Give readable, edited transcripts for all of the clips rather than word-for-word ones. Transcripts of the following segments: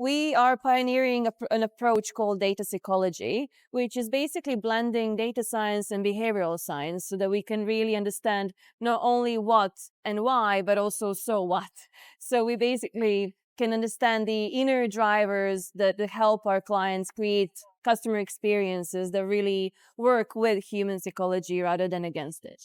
We are pioneering an approach called data psychology, which is basically blending data science and behavioral science so that we can really understand not only what and why, but also so what. So we basically can understand the inner drivers that help our clients create customer experiences that really work with human psychology rather than against it.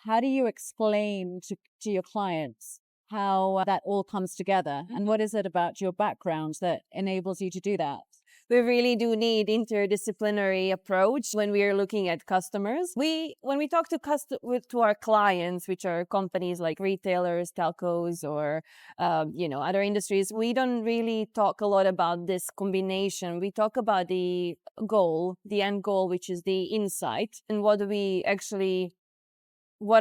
How do you explain to your clients how that all comes together? And what is it about your background that enables you to do that? We really do need interdisciplinary approach when we are looking at customers. When we talk to our clients, which are companies like retailers, telcos, or other industries, we don't really talk a lot about this combination. We talk about the goal, the end goal, which is the insight, and what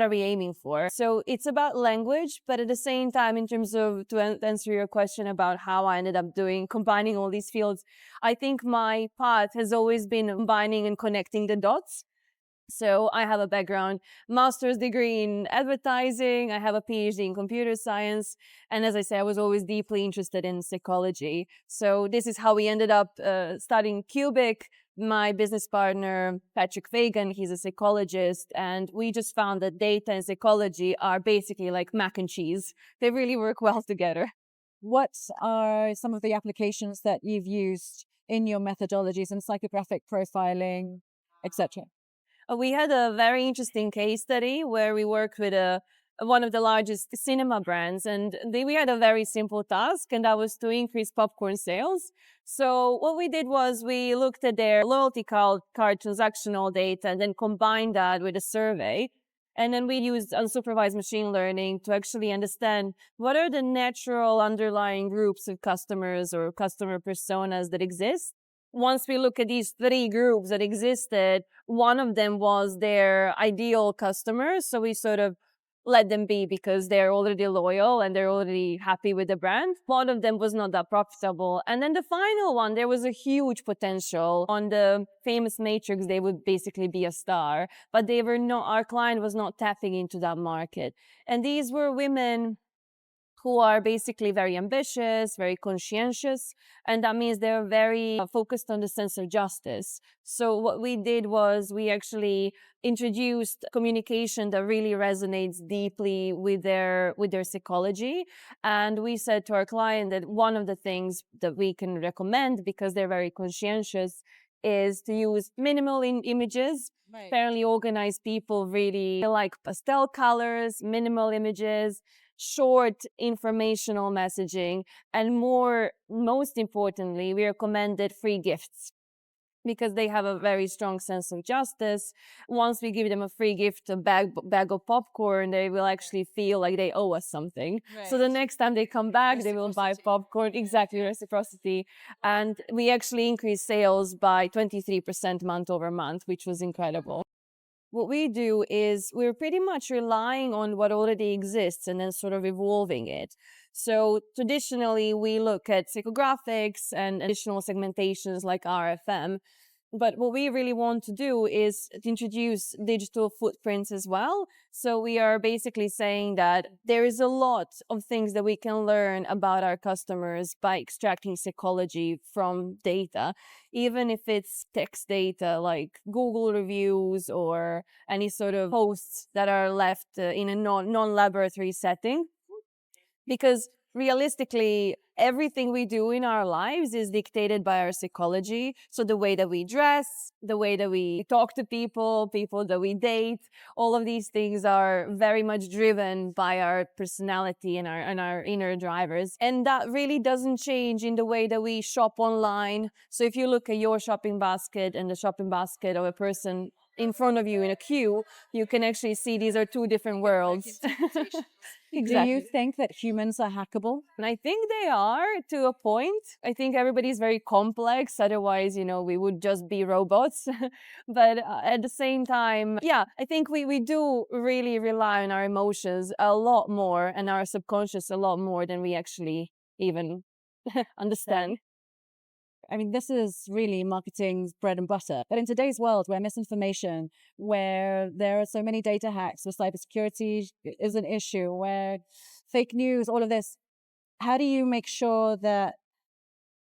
are we aiming for? So it's about language, but at the same time, in terms of, to answer your question about how I ended up combining all these fields, I think my path has always been combining and connecting the dots. So I have a master's degree in advertising. I have a PhD in computer science. And as I say, I was always deeply interested in psychology. So this is how we ended up studying KUBIK. My business partner, Patrick Fagan, he's a psychologist, and we just found that data and psychology are basically like mac and cheese. They really work well together. What are some of the applications that you've used in your methodologies in psychographic profiling, etc.? We had a very interesting case study where we worked with one of the largest cinema brands, and we had a very simple task, and that was to increase popcorn sales. So what we did was we looked at their loyalty card transactional data and then combined that with a survey. And then we used unsupervised machine learning to actually understand what are the natural underlying groups of customers or customer personas that exist. Once we look at these three groups that existed, one of them was their ideal customers. So we sort of let them be because they're already loyal and they're already happy with the brand. One of them was not that profitable. And then the final one, there was a huge potential. On the famous matrix, they would basically be a star, but our client was not tapping into that market. And these were women who are basically very ambitious, very conscientious, and that means they're very focused on the sense of justice. So what we did was we actually introduced communication that really resonates deeply with their psychology. And we said to our client that one of the things that we can recommend, because they're very conscientious, is to use minimal images. Right. Fairly organized people really like pastel colors, minimal images, short informational messaging, and most importantly, we recommended free gifts because they have a very strong sense of justice. Once we give them a free gift, a bag of popcorn, they will actually feel like they owe us something. Right. So the next time they come back, they will buy popcorn. Exactly, reciprocity. And we actually increased sales by 23% month over month, which was incredible. What we do is we're pretty much relying on what already exists and then sort of evolving it. So traditionally, we look at psychographics and additional segmentations like RFM. But what we really want to do is to introduce digital footprints as well. So we are basically saying that there is a lot of things that we can learn about our customers by extracting psychology from data, even if it's text data like Google reviews or any sort of posts that are left in a non-laboratory setting. Because realistically, everything we do in our lives is dictated by our psychology. So the way that we dress, the way that we talk to people that we date, all of these things are very much driven by our personality and our inner drivers. And that really doesn't change in the way that we shop online. So if you look at your shopping basket and the shopping basket of a person in front of you in a queue, you can actually see these are two different worlds. Exactly. Do you think that humans are hackable? And I think they are to a point. I think everybody's very complex. Otherwise, we would just be robots. But at the same time, yeah, I think we do really rely on our emotions a lot more and our subconscious a lot more than we actually even understand. I mean, this is really marketing's bread and butter. But in today's world where misinformation, where there are so many data hacks, where cybersecurity is an issue, where fake news, all of this, how do you make sure that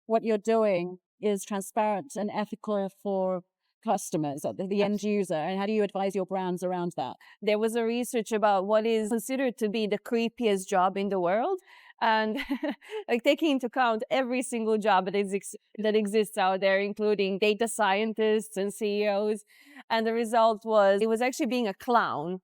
what you're doing is transparent and ethical for customers, the end user, and how do you advise your brands around that? There was a research about what is considered to be the creepiest job in the world, and like taking into account every single job that exists out there, including data scientists and CEOs, and the result was it was actually being a clown,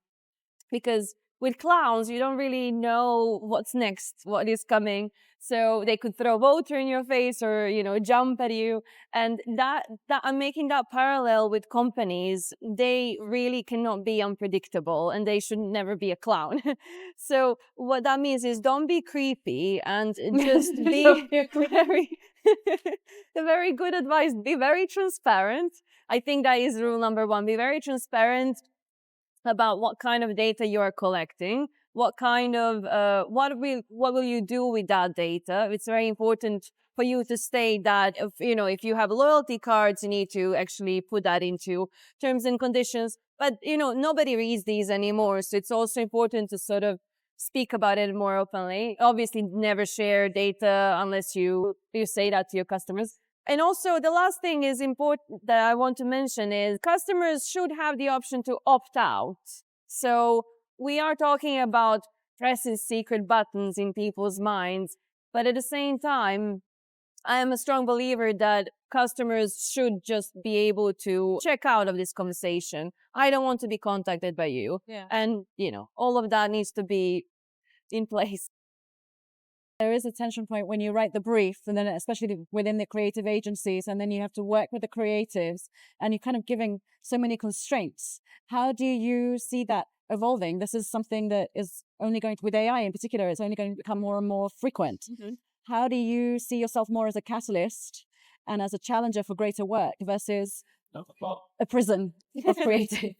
because with clowns you don't really know what's next, what is coming. So they could throw water in your face or jump at you. And that I'm making that parallel with companies. They really cannot be unpredictable, and they should never be a clown. So what that means is don't be creepy, and just be very the very good advice, be very transparent. I think that is rule number one. Be very transparent about what kind of data you are collecting, what kind of what will you do with that data. It's very important for you to state that if you have loyalty cards, you need to actually put that into terms and conditions. But nobody reads these anymore, so it's also important to sort of speak about it more openly. Obviously, never share data unless you say that to your customers. And also, the last thing is important that I want to mention is customers should have the option to opt out. So we are talking about pressing secret buttons in people's minds, but at the same time, I am a strong believer that customers should just be able to check out of this conversation. I don't want to be contacted by you. Yeah. And, all of that needs to be in place. There is a tension point when you write the brief, and then especially within the creative agencies, and then you have to work with the creatives, and you're kind of giving so many constraints. How do you see that evolving? This is something that is only going to, with AI in particular, it's only going to become more and more frequent. Mm-hmm. How do you see yourself more as a catalyst and as a challenger for greater work versus a prison of creative?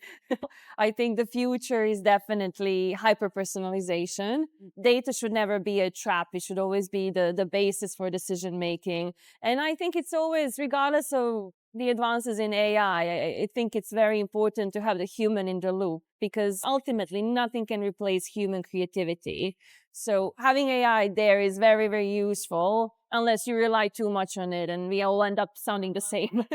I think the future is definitely hyper-personalization. Data should never be a trap. It should always be the basis for decision making. And I think it's always, regardless of the advances in AI, I think it's very important to have the human in the loop, because ultimately nothing can replace human creativity. So having AI there is very, very useful, unless you rely too much on it and we all end up sounding the same.